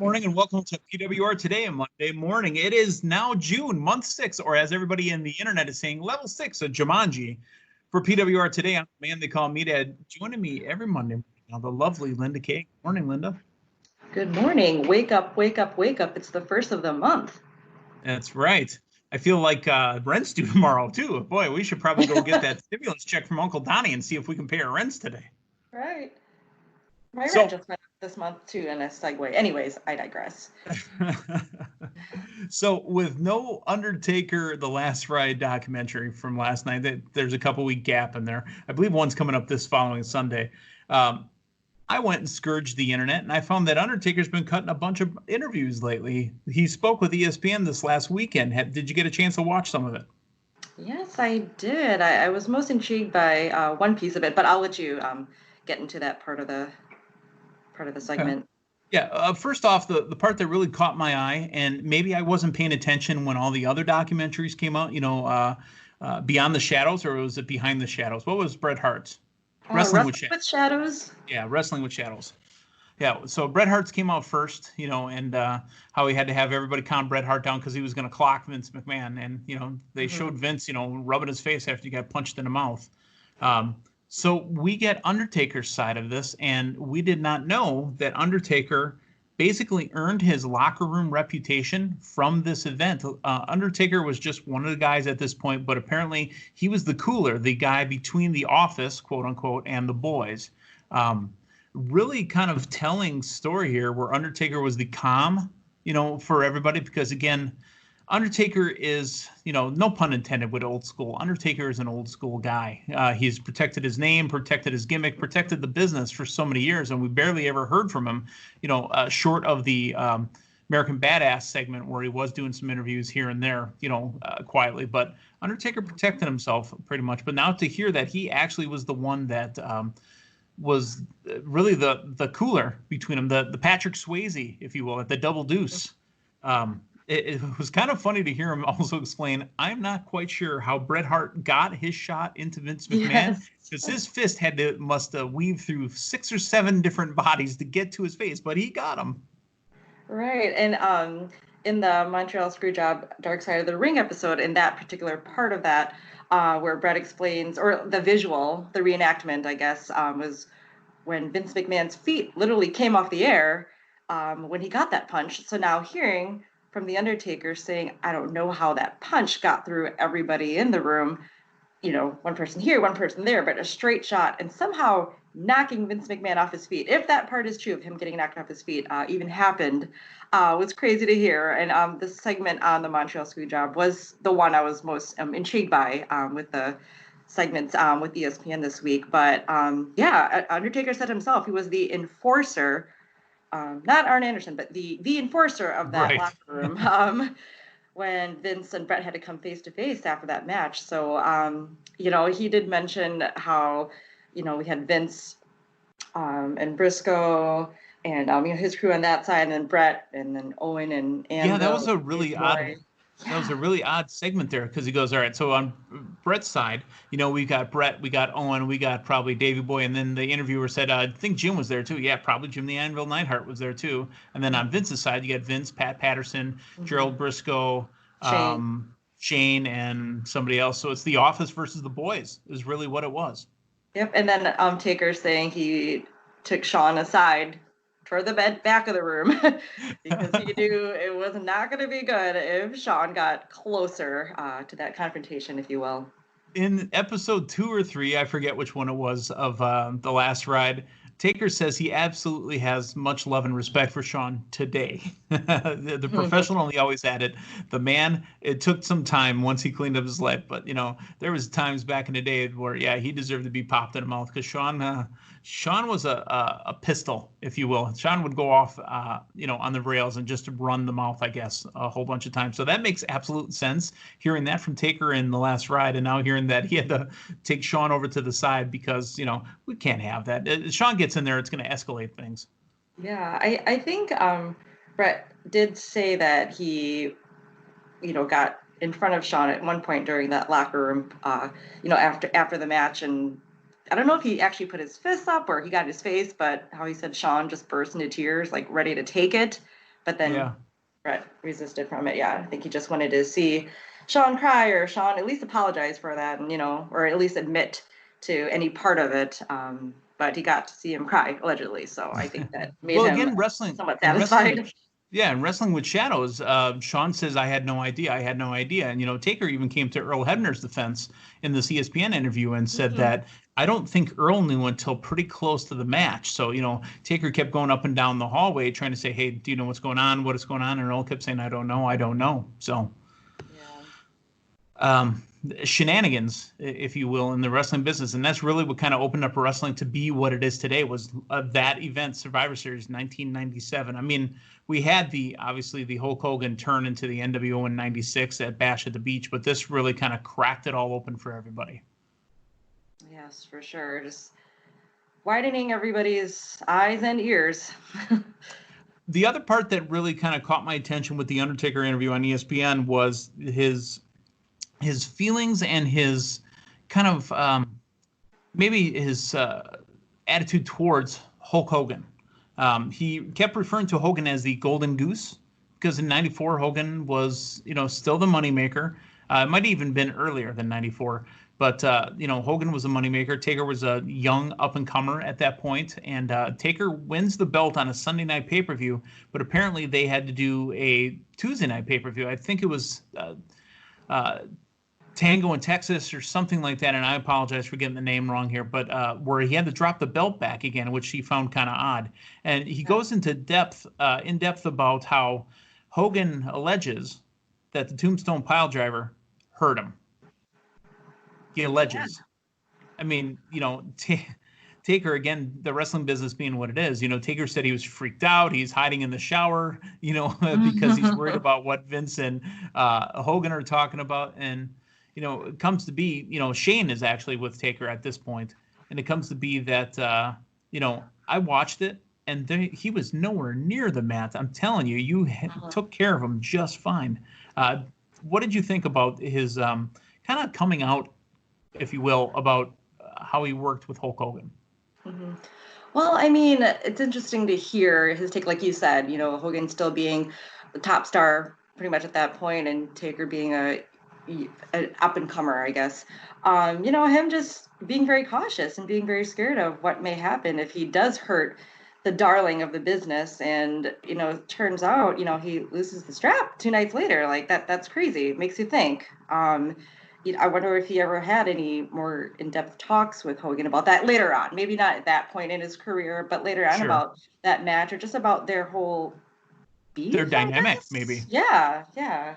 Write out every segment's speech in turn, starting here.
morning and welcome to PWR Today on Monday morning. It is now June, month 6, or as everybody in the internet is saying, level 6 of Jumanji. For PWR Today, I'm the man they call Meathead. Joining me every Monday morning now, the lovely Linda Kay. Good morning, Linda. Good morning. Wake up, wake up, wake up. It's the first of the month. That's right. I feel like rent's due tomorrow, too. Boy, we should probably go get that stimulus check from Uncle Donnie and see if we can pay our rents today. Right. My rent just went up this month, too, in a segue. Anyways, I digress. So with no Undertaker The Last Ride documentary from last night, there's a couple-week gap in there. I believe one's coming up this following Sunday. I went and scourged the internet, and I found that Undertaker's been cutting a bunch of interviews lately. He spoke with ESPN this last weekend. Did you get a chance to watch some of it? Yes, I did. I was most intrigued by one piece of it, but I'll let you get into that part of the segment. Yeah, first off, the part that really caught my eye, and maybe I wasn't paying attention when all the other documentaries came out, Beyond the Shadows, or was it Behind the Shadows? What was Bret Hart's? Wrestling with Shadows. Yeah, Wrestling with Shadows. Yeah, so Bret Hart's came out first, and how he had to have everybody calm Bret Hart down because he was going to clock Vince McMahon. And, they showed Vince, rubbing his face after he got punched in the mouth. So we get Undertaker's side of this, and we did not know that Undertaker basically earned his locker room reputation from this event. Undertaker was just one of the guys at this point, but apparently he was the cooler, the guy between the office, quote unquote, and the boys. Really kind of telling story here where Undertaker was the calm, for everybody, because again, Undertaker is, no pun intended with old school. Undertaker is an old school guy. He's protected his name, protected his gimmick, protected the business for so many years, and we barely ever heard from him, short of the American Badass segment where he was doing some interviews here and there, quietly. But Undertaker protected himself pretty much. But now to hear that he actually was the one that was really the cooler between them, the Patrick Swayze, if you will, at the double deuce. It was kind of funny to hear him also explain, I'm not quite sure how Bret Hart got his shot into Vince McMahon, because his fist must weave through 6 or 7 different bodies to get to his face, but he got him. Right, and in the Montreal Screwjob Dark Side of the Ring episode, in that particular part of that, where Bret explains, or the visual, the reenactment, I guess, was when Vince McMahon's feet literally came off the air when he got that punch. So now hearing from the Undertaker saying, I don't know how that punch got through everybody in the room, one person here, one person there, but a straight shot, and somehow knocking Vince McMahon off his feet, if that part is true of him getting knocked off his feet, even happened, was crazy to hear. And this segment on the Montreal Screwjob was the one I was most intrigued by with the segments with ESPN this week. But Undertaker said himself, he was the enforcer, not Arn Anderson, but the enforcer of that locker room when Vince and Bret had to come face to face after that match. So, he did mention how, we had Vince and Briscoe and his crew on that side, and then Bret, and then Owen and yeah, that was a really odd. That was a really odd segment there because he goes, all right, so on Bret's side, we got Bret, we got Owen, we got probably Davey Boy, and then the interviewer said, I think Jim was there too. Yeah, probably Jim the Anvil Neidhart was there too. And then on Vince's side, you got Vince, Pat Patterson, Gerald Briscoe, Shane, and somebody else. So it's the office versus the boys is really what it was. Yep, and then Taker saying he took Shawn aside for the back of the room because he knew it was not going to be good if Shawn got closer to that confrontation, if you will. In episode 2 or 3, I forget which one it was, of The Last Ride, Taker says he absolutely has much love and respect for Shawn today. the professional, he always had it. The man, it took some time once he cleaned up his life, but there was times back in the day where he deserved to be popped in the mouth because Shawn was a pistol, if you will. Shawn would go off, on the rails and just run the mouth, I guess, a whole bunch of times. So that makes absolute sense. Hearing that from Taker in The Last Ride, and now hearing that he had to take Shawn over to the side because we can't have that. Shawn gets in there, it's going to escalate things. Yeah, I think Bret did say that he, got in front of Shawn at one point during that locker room, after the match, and I don't know if he actually put his fists up or he got in his face, but how he said Shawn just burst into tears, like ready to take it but then Yeah. Brett resisted from it. Yeah, I think he just wanted to see Sean cry, or Sean at least apologize for that, and or at least admit to any part of it. But he got to see him cry allegedly, so I think that made Well, him again, somewhat satisfied. And Wrestling with Shadows, Sean says, I had no idea. And, Taker even came to Earl Hebner's defense in this ESPN interview and said that I don't think Earl knew until pretty close to the match. So, Taker kept going up and down the hallway trying to say, hey, do you know what's going on? What is going on? And Earl kept saying, I don't know. So, shenanigans, if you will, in the wrestling business. And that's really what kind of opened up wrestling to be what it is today, was that event, Survivor Series 1997. I mean, we had obviously the Hulk Hogan turn into the NWO in 96 at Bash at the Beach, but this really kind of cracked it all open for everybody. Yes, for sure. Just widening everybody's eyes and ears. The other part that really kind of caught my attention with the Undertaker interview on ESPN was his feelings and his kind of maybe his attitude towards Hulk Hogan. He kept referring to Hogan as the Golden Goose because in 94, Hogan was, still the moneymaker. It might have even been earlier than 94. But, Hogan was a moneymaker. Taker was a young up-and-comer at that point. And Taker wins the belt on a Sunday night pay-per-view. But apparently they had to do a Tuesday night pay-per-view. I think it was Tango in Texas or something like that, and I apologize for getting the name wrong here, but where he had to drop the belt back again, which he found kind of odd. And he goes into depth about how Hogan alleges that the Tombstone Piledriver hurt him. He alleges. Yeah. I mean, Taker, again, the wrestling business being what it is, Taker said he was freaked out. He's hiding in the shower, because he's worried about what Vince and Hogan are talking about. And it comes to be, Shane is actually with Taker at this point, and it comes to be that, I watched it, and he was nowhere near the mat. I'm telling you, you took care of him just fine. What did you think about his kind of coming out, if you will, about how he worked with Hulk Hogan? Mm-hmm. Well, I mean, it's interesting to hear his take, like you said, Hogan still being the top star pretty much at that point, and Taker being an up-and-comer, I guess. Him just being very cautious and being very scared of what may happen if he does hurt the darling of the business. And, it turns out, he loses the strap 2 nights later. Like, that's crazy. It makes you think. I wonder if he ever had any more in-depth talks with Hogan about that later on. Maybe not at that point in his career, but later on about that match, or just about their whole beef. Their dynamic, maybe. Yeah.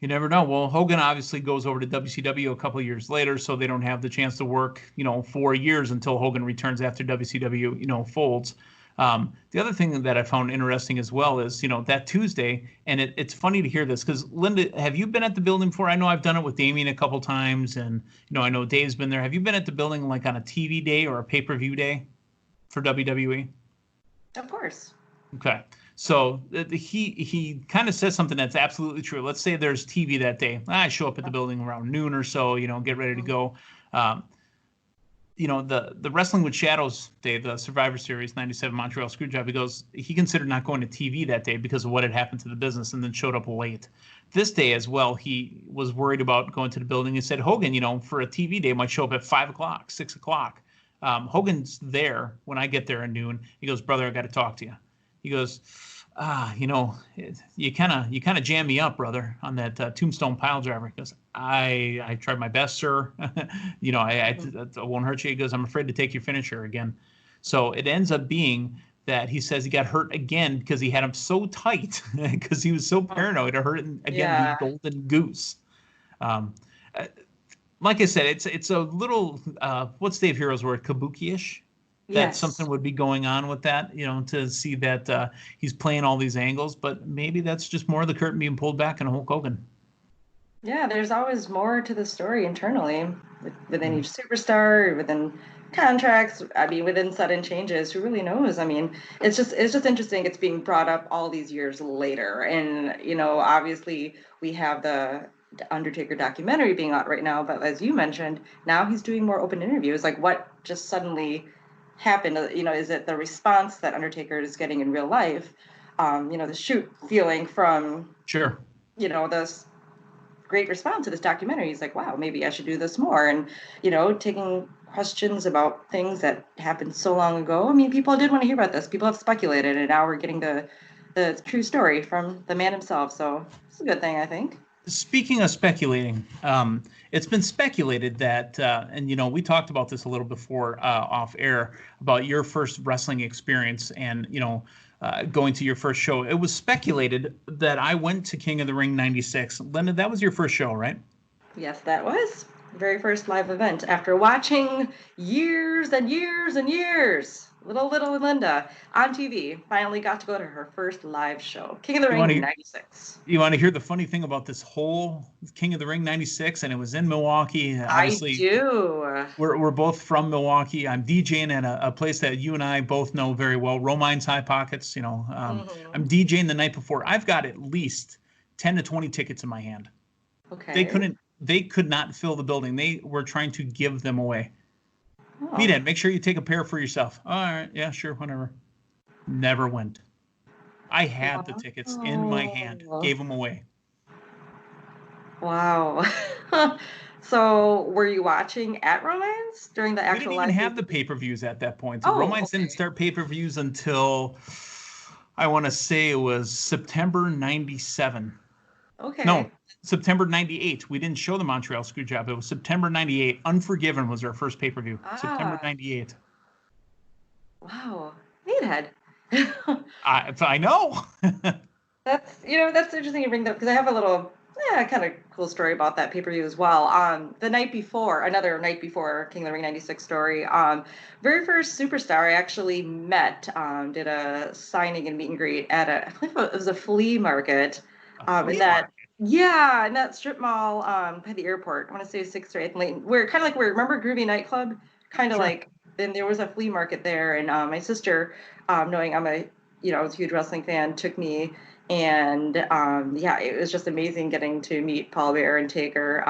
You never know. Well, Hogan obviously goes over to WCW a couple of years later, so they don't have the chance to work, 4 years until Hogan returns after WCW, folds. The other thing that I found interesting as well is, that Tuesday, and it's funny to hear this because, Linda, have you been at the building before? I know I've done it with Damien a couple times, and, I know Dave's been there. Have you been at the building like on a TV day or a pay-per-view day for WWE? Of course. Okay. So he kind of says something that's absolutely true. Let's say there's TV that day. I show up at the building around noon or so, get ready to go. The Wrestling with Shadows day, the Survivor Series 97 Montreal Screwjob, he considered not going to TV that day because of what had happened to the business and then showed up late. This day as well, he was worried about going to the building. He said, Hogan, for a TV day might show up at 5 o'clock, 6 o'clock. Hogan's there when I get there at noon. He goes, brother, I got to talk to you. He goes, you kind of jammed me up, brother, on that Tombstone Piledriver. He goes, I tried my best, sir. I won't hurt you. He goes, I'm afraid to take your finisher again. So it ends up being that he says he got hurt again because he had him so tight because he was so paranoid to hurt him again, the Golden Goose. Like I said, it's a little, what's Dave Hero's word, kabuki-ish? That something would be going on with that, to see that he's playing all these angles. But maybe that's just more of the curtain being pulled back on Hulk Hogan. Yeah, there's always more to the story internally within each superstar, within contracts. I mean, within sudden changes. Who really knows? I mean, it's just interesting. It's being brought up all these years later, and obviously we have the Undertaker documentary being out right now. But as you mentioned, now he's doing more open interviews. Like, what just suddenly happened? Is it the response that Undertaker is getting in real life? the shoot feeling from, Sure. this great response to this documentary. He's like, wow, maybe I should do this more. And, taking questions about things that happened so long ago. I mean, people did want to hear about this. People have speculated, and now we're getting the true story from the man himself. So it's a good thing, I think. Speaking of speculating, it's been speculated that, and we talked about this a little before off air about your first wrestling experience and going to your first show. It was speculated that I went to King of the Ring '96. Linda, that was your first show, right? Yes, that was the very first live event after watching years and years and years. Little Linda on TV finally got to go to her first live show. King of the Ring '96. You want to hear the funny thing about this whole King of the Ring '96? And it was in Milwaukee. Obviously, I do. We're both from Milwaukee. I'm DJing at a place that you and I both know very well, Romine's High Pockets. I'm DJing the night before. I've got at least 10 to 20 tickets in my hand. Okay. They could not fill the building. They were trying to give them away. Oh. Meathead, make sure you take a pair for yourself. All right, yeah, sure, whatever. Never went. I had the tickets in my hand, gave them away. Wow. So were you watching at Romine's during the actual? We didn't even have the pay-per-views at that point. Oh, Romine's didn't start pay-per-views until I want to say it was September '97. Okay. No, September '98. We didn't show the Montreal Screwjob. It was September '98. Unforgiven was our first pay-per-view. September '98. Wow. Meathead. I know. That's interesting you bring that, because I have a little kind of cool story about that pay-per-view as well. The night before, another night before King of the Ring '96 story, very first superstar I actually met, did a signing and meet and greet at I believe it was a flea market. In that strip mall by the airport. I want to say 6th or 8th and Layton. We're kind of like remember Groovy Nightclub? Kind of Sure. like, then there was a flea market there, and my sister, knowing I'm a huge wrestling fan, took me, and it was just amazing getting to meet Paul Bearer and Taker.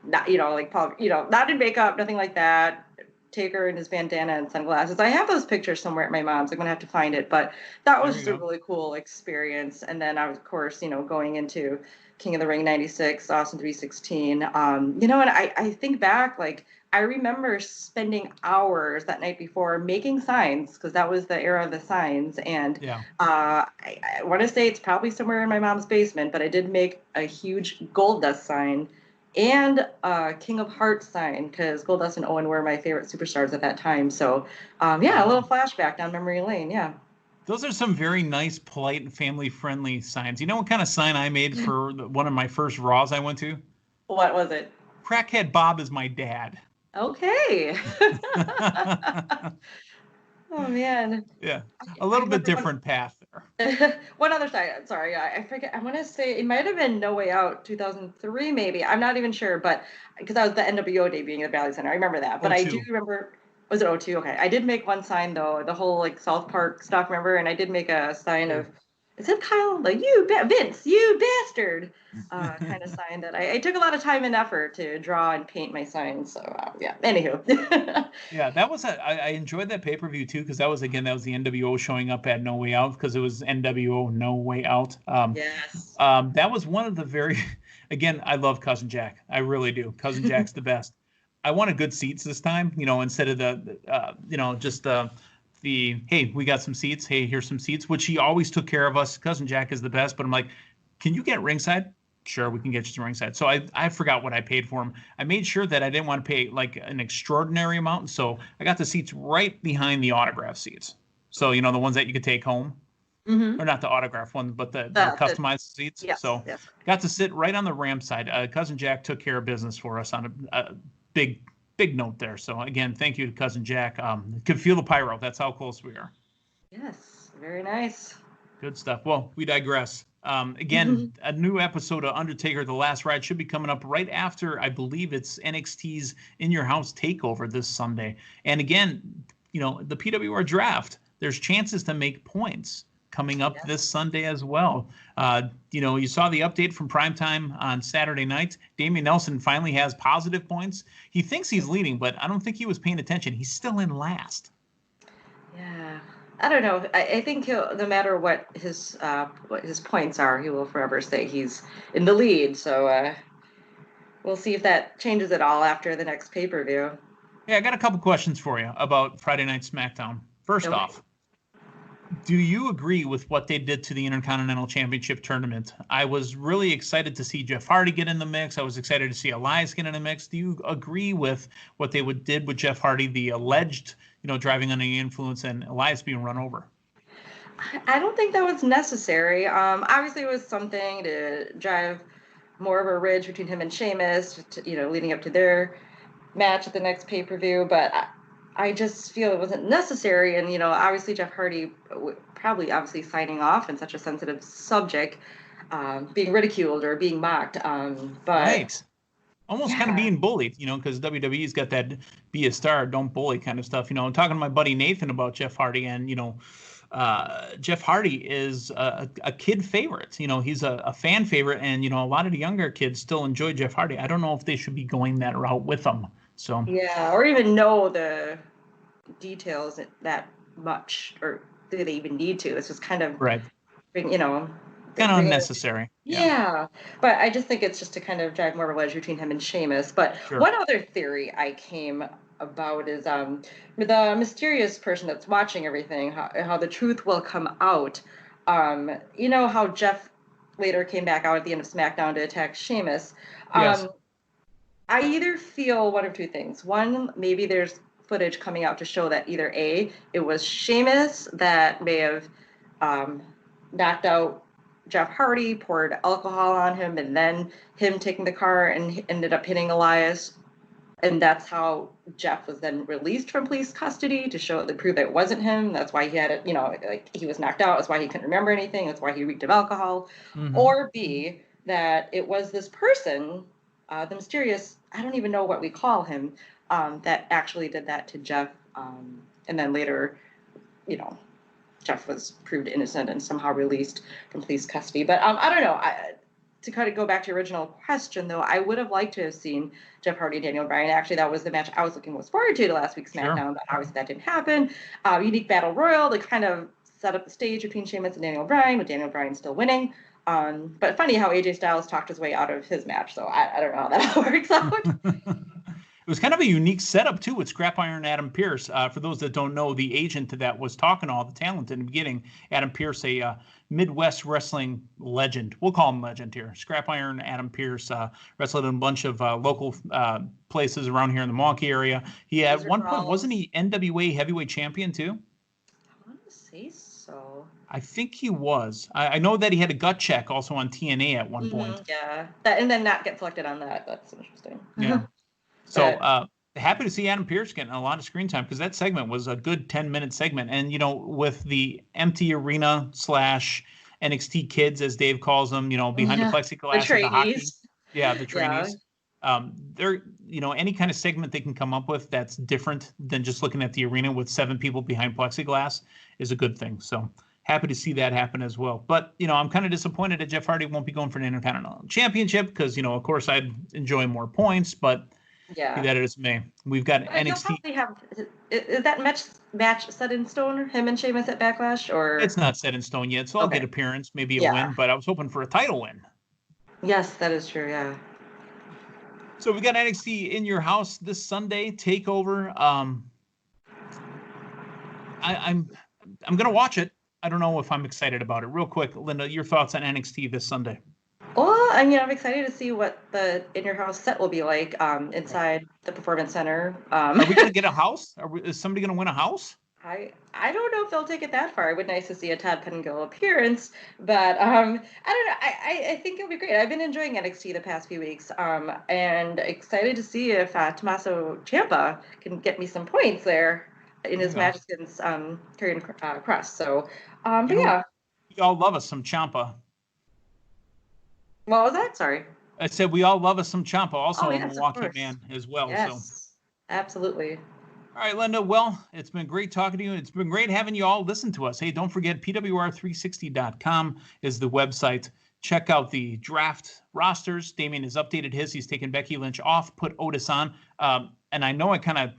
Not like Paul, not in makeup, nothing like that. Taker and his bandana and sunglasses. I have those pictures somewhere at my mom's. I'm gonna have to find it, but that was just a really cool experience. And then I was, of course, going into King of the Ring '96, Austin 316. And I think back, like I remember spending hours that night before making signs, because that was the era of the signs. And I want to say it's probably somewhere in my mom's basement, but I did make a huge Gold Dust sign and King of Hearts sign, because Goldust and Owen were my favorite superstars at that time. So, a little flashback down memory lane. Yeah. Those are some very nice, polite, and family-friendly signs. You know what kind of sign I made for one of my first Raws I went to? What was it? Crackhead Bob is my dad. Okay. Oh, man. Yeah, a little bit different path there. One other side. Sorry, I forget. I want to say it might have been No Way Out 2003, maybe. I'm not even sure, but because that was the NWO debuting at the Valley Center. I remember that. But I do remember. Was it 02? Okay. I did make one sign, though, the whole like South Park stuff, remember? And I did make a sign of, is it Kyle? Like, Vince, you bastard, kind of sign that I took a lot of time and effort to draw and paint my signs. So, anywho. Yeah, that was I enjoyed that pay-per-view, too, because that was the NWO showing up at No Way Out, because it was NWO No Way Out. Yes. That was one of the very, again, I love Cousin Jack. I really do. Cousin Jack's the best. I wanted good seats this time, instead of the hey, we got some seats. Hey, here's some seats, which he always took care of us. Cousin Jack is the best, but I'm like, can you get ringside? Sure, we can get you to ringside. So I forgot what I paid for him. I made sure that I didn't want to pay like an extraordinary amount. So I got the seats right behind the autograph seats. So, the ones that you could take home. Mm-hmm. Or not the autograph one, but the customized seats. Yes, so got to sit right on the ramp side. Cousin Jack took care of business for us on a big note there. So again, thank you to Cousin Jack. Could feel the pyro. That's how close we are. Yes, very nice. Good stuff. Well, we digress. Again, a new episode of Undertaker: The Last Ride should be coming up right after, I believe it's NXT's In Your House Takeover this Sunday. And again, the PWR draft, there's chances to make points coming up this Sunday as well. You saw the update from Primetime on Saturday night. Damian Nelson finally has positive points. He thinks he's leading, but I don't think he was paying attention. He's still in last. Yeah. I don't know. I think he'll, no matter what his points are, he will forever say he's in the lead. So we'll see if that changes at all after the next pay-per-view. Yeah, I got a couple questions for you about Friday Night SmackDown. First Okay. off, do you agree with what they did to the Intercontinental Championship tournament? I was really excited to see Jeff Hardy get in the mix. I was excited to see Elias get in the mix. Do you agree with what they did with Jeff Hardy, the alleged, driving under the influence, and Elias being run over? I don't think that was necessary. Obviously, it was something to drive more of a ridge between him and Sheamus, leading up to their match at the next pay-per-view. But I just feel it wasn't necessary. And, obviously Jeff Hardy probably obviously signing off in such a sensitive subject, being ridiculed or being mocked. But right. Almost kind of being bullied, because WWE's got that be a star, don't bully kind of stuff. I'm talking to my buddy Nathan about Jeff Hardy, and, Jeff Hardy is a kid favorite. He's a fan favorite, and, a lot of the younger kids still enjoy Jeff Hardy. I don't know if they should be going that route with him. So yeah, or even know the details that much, or do they even need to? It's just kind of right. Kind of unnecessary. Yeah, but I just think it's just to kind of drive more of a wedge between him and Sheamus. But Sure. One other theory I came about is the mysterious person that's watching everything, how the truth will come out. How Jeff later came back out at the end of SmackDown to attack Sheamus. Yes. I either feel one of two things. One, maybe there's footage coming out to show that either A, it was Sheamus that may have knocked out Jeff Hardy, poured alcohol on him, and then him taking the car and ended up hitting Elias. And that's how Jeff was then released from police custody to prove that it wasn't him. That's why he had it, like he was knocked out. That's why he couldn't remember anything. That's why he reeked of alcohol. Mm-hmm. Or B, that it was this person, the mysterious, I don't even know what we call him, that actually did that to Jeff. And then later, Jeff was proved innocent and somehow released from police custody. But I don't know. To kind of go back to your original question, though, I would have liked to have seen Jeff Hardy and Daniel Bryan. Actually, that was the match I was looking most forward to last week's SmackDown, sure. But obviously that didn't happen. Unique Battle Royal to kind of set up the stage between Sheamus and Daniel Bryan, with Daniel Bryan still winning. But funny how AJ Styles talked his way out of his match, so I don't know how that works out. It was kind of a unique setup, too, with Scrap Iron Adam Pearce. For those that don't know, the agent that was talking to all the talent in the beginning, Adam Pearce, a Midwest wrestling legend. We'll call him legend here. Scrap Iron Adam Pearce wrestled in a bunch of local places around here in the Milwaukee area. He at one point, wasn't he NWA heavyweight champion, too? I want to say so. I think he was. I know that he had a gut check also on TNA at one point. Yeah, and then not get selected on that. That's interesting. Yeah. So happy to see Adam Pearce getting a lot of screen time, because that segment was a good 10-minute segment. And, with the empty arena / NXT kids, as Dave calls them, behind the plexiglass. The trainees. The trainees. Yeah. They're, any kind of segment they can come up with that's different than just looking at the arena with 7 people behind plexiglass is a good thing. So happy to see that happen as well. But, I'm kind of disappointed that Jeff Hardy won't be going for an Intercontinental Championship because, of course, I'd enjoy more points, but yeah, that is me. We've got NXT. Is that match set in stone? Him and Sheamus at Backlash, or it's not set in stone yet. So I'll get appearance, maybe a win. But I was hoping for a title win. Yes, that is true. Yeah. So we got NXT in your house this Sunday takeover. I'm gonna watch it. I don't know if I'm excited about it. Real quick, Linda, your thoughts on NXT this Sunday? Well, I'm excited to see what the in your house set will be like inside the Performance Center. Are we going to get a house? Is somebody going to win a house? I don't know if they'll take it that far. It would be nice to see a Todd Pettengill appearance, but I don't know. I think it'll be great. I've been enjoying NXT the past few weeks, and excited to see if Tommaso Ciampa can get me some points there in his match against Karrion Kross. So, but yeah. We all love us some Ciampa. What was that? Sorry. I said we all love us some Ciampa, also a Milwaukee man as well. Yes, so. Absolutely. All right, Linda. Well, it's been great talking to you. It's been great having you all listen to us. Hey, don't forget, PWR360.com is the website. Check out the draft rosters. Damien has updated his. He's taken Becky Lynch off, put Otis on. And I know I kind of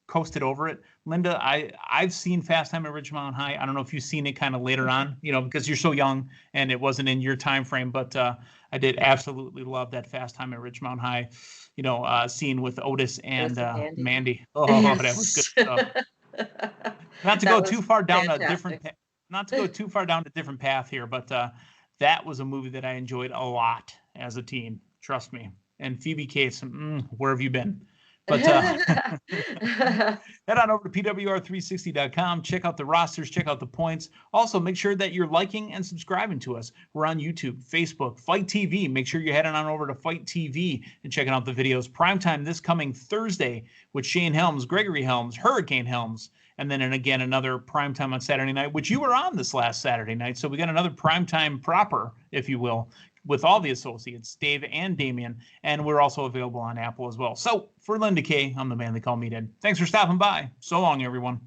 coasted over it. Linda, I've seen Fast Time at Ridgemont High. I don't know if you've seen it kind of later on, because you're so young and it wasn't in your time frame, but I did absolutely love that Fast Time at Ridgemont High, scene with Otis and Mandy. Oh, that was good stuff. Not to go too far down a different path here, but that was a movie that I enjoyed a lot as a teen. Trust me. And Phoebe Cates, where have you been? But head on over to PWR360.com. Check out the rosters. Check out the points. Also, make sure that you're liking and subscribing to us. We're on YouTube, Facebook, Fight TV. Make sure you're heading on over to Fight TV and checking out the videos. Primetime this coming Thursday with Shane Helms, Gregory Helms, Hurricane Helms, and then again another primetime on Saturday night, which you were on this last Saturday night. So we got another primetime proper, if you will, with all the associates, Dave and Damien, and we're also available on Apple as well. So for Linda Kay, I'm the man they call Meathead. Thanks for stopping by. So long, everyone.